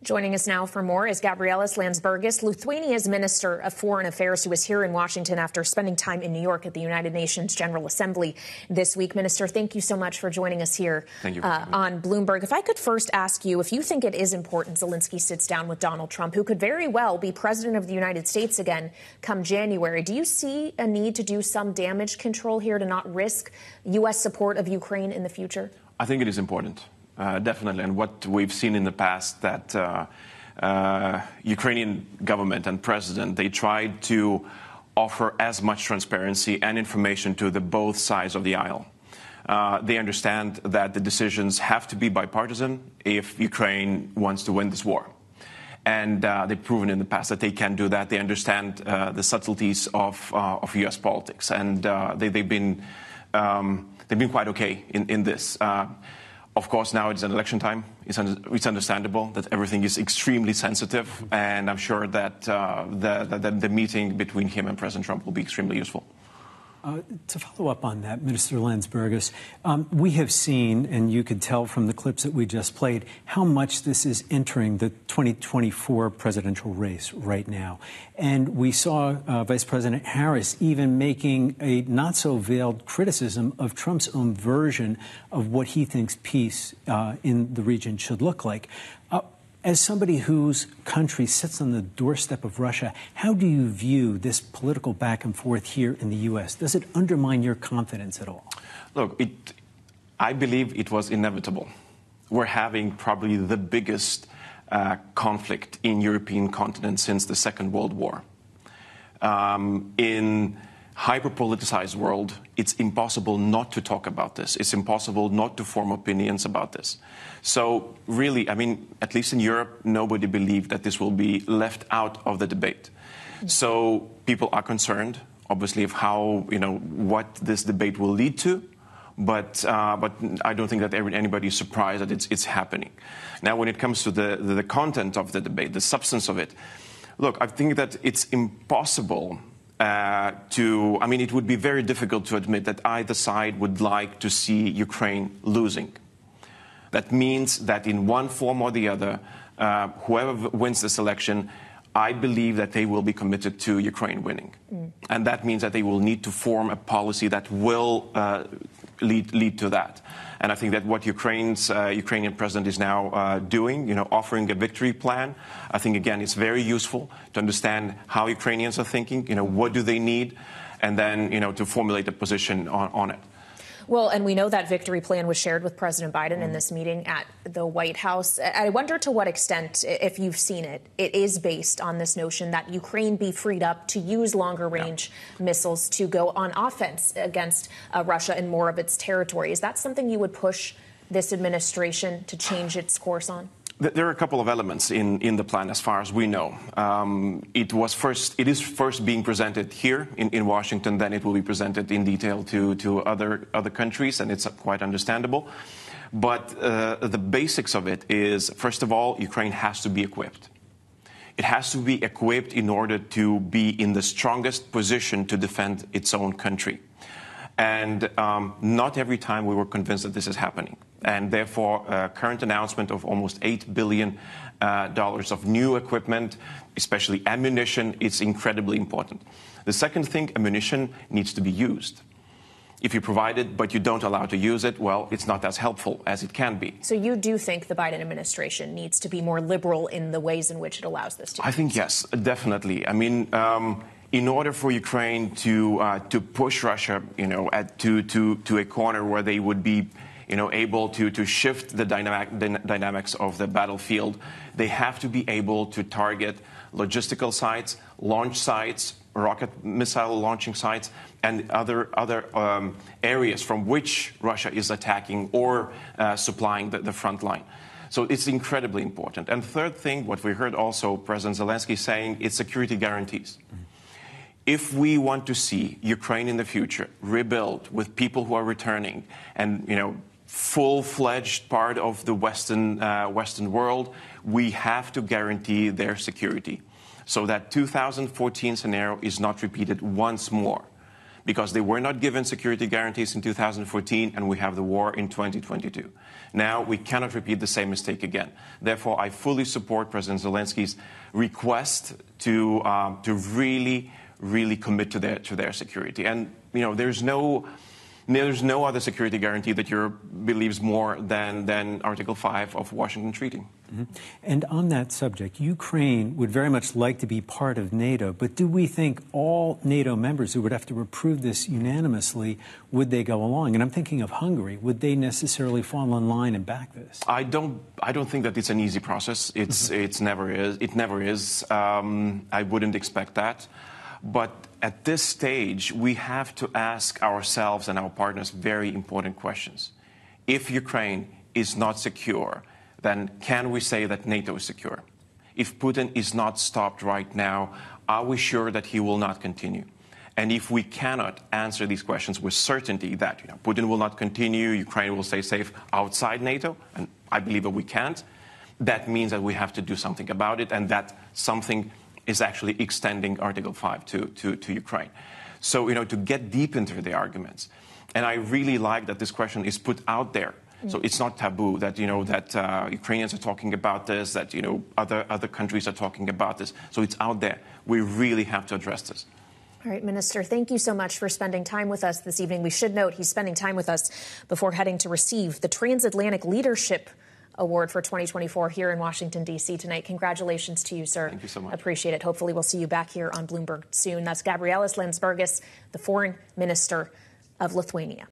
Joining us now for more is Gabrielius Landsbergis, Lithuania's Minister of Foreign Affairs, who is here in Washington after spending time in New York at the United Nations General Assembly this week. Minister, thank you so much for joining us here on Bloomberg. If I could first ask you if you think it is important Zelensky sits down with Donald Trump, who could very well be president of the United States again come January. Do you see a need to do some damage control here to not risk U.S. support of Ukraine in the future? I think it is important. Definitely. And what we've seen in the past that Ukrainian government and president, they tried to offer as much transparency and information to the both sides of the aisle. They understand that the decisions have to be bipartisan if Ukraine wants to win this war. And they've proven in the past that they can do that. They understand the subtleties of U.S. politics. And they've been quite okay in this. Of course, now it's an election time. It's understandable that everything is extremely sensitive, and I'm sure that the meeting between him and President Trump will be extremely useful. To follow up on that, Minister Landsbergis, we have seen, and you could tell from the clips that we just played, how much this is entering the 2024 presidential race right now. And we saw Vice President Harris even making a not-so-veiled criticism of Trump's own version of what he thinks peace in the region should look like. As somebody whose country sits on the doorstep of Russia, how do you view this political back and forth here in the U.S.? Does it undermine your confidence at all? Look, I believe it was inevitable. We're having probably the biggest conflict in European continent since the Second World War. In hyper-politicized world, it's impossible not to talk about this. It's impossible not to form opinions about this. So really, I mean, at least in Europe, nobody believed that this will be left out of the debate. So people are concerned, obviously, of how, what this debate will lead to. But I don't think that anybody is surprised that it's happening. Now, when it comes to the content of the debate, the substance of it, look, I think that it's impossible it would be very difficult to admit that either side would like to see Ukraine losing. That means that in one form or the other, whoever wins this election, I believe that they will be committed to Ukraine winning. And that means that they will need to form a policy that will lead to that. And I think that what Ukrainian president is now doing, offering a victory plan, I think, again, it's very useful to understand how Ukrainians are thinking, what do they need, and then, to formulate a position on it. Well, and we know that victory plan was shared with President Biden in this meeting at the White House. I wonder to what extent, if you've seen it, it is based on this notion that Ukraine be freed up to use longer-range missiles to go on offense against Russia in more of its territory. Is that something you would push this administration to change its course on? There are a couple of elements in the plan, as far as we know. It is first being presented here in Washington, then it will be presented in detail to other countries, and it's quite understandable. But the basics of it is, first of all, Ukraine has to be equipped. It has to be equipped in order to be in the strongest position to defend its own country. And not every time we were convinced that this is happening. And therefore, current announcement of almost $8 billion of new equipment, especially ammunition, is incredibly important. The second thing, ammunition needs to be used. If you provide it, but you don't allow to use it, well, it's not as helpful as it can be. So you do think the Biden administration needs to be more liberal in the ways in which it allows this to happen? I think, yes, definitely. I mean, in order for Ukraine to push Russia, to a corner where they would be, able to shift the dynamics of the battlefield, they have to be able to target logistical sites, launch sites, rocket missile launching sites, and other areas from which Russia is attacking or supplying the front line. So it's incredibly important. And third thing, what we heard also President Zelensky saying, is security guarantees. If we want to see Ukraine in the future rebuilt with people who are returning and, full-fledged part of the Western world, we have to guarantee their security so that 2014 scenario is not repeated once more. because they were not given security guarantees in 2014, and we have the war in 2022. Now, we cannot repeat the same mistake again. Therefore, I fully support President Zelensky's request to really commit to their security. And, there's no other security guarantee that Europe believes more than Article 5 of Washington Treaty. Mm-hmm. And on that subject, Ukraine would very much like to be part of NATO, but do we think all NATO members who would have to approve this unanimously, would they go along? And I'm thinking of Hungary. Would they necessarily fall in line and back this? I don't think that it's an easy process. It never is. I wouldn't expect that. But at this stage, we have to ask ourselves and our partners very important questions. If Ukraine is not secure, then can we say that NATO is secure? If Putin is not stopped right now, are we sure that he will not continue? And if we cannot answer these questions with certainty that Putin will not continue, Ukraine will stay safe outside NATO, and I believe that we can't, that means that we have to do something about it, and that something is actually extending Article 5 to Ukraine. So, to get deep into the arguments. And I really like that this question is put out there. So it's not taboo that, that Ukrainians are talking about this, that, other countries are talking about this. So it's out there. We really have to address this. All right, Minister, thank you so much for spending time with us this evening. We should note he's spending time with us before heading to receive the Transatlantic Leadership Award for 2024 here in Washington, D.C. tonight. Congratulations to you, sir. Thank you so much. Appreciate it. Hopefully we'll see you back here on Bloomberg soon. That's Gabrielius Landsbergis, the Foreign Minister of Lithuania.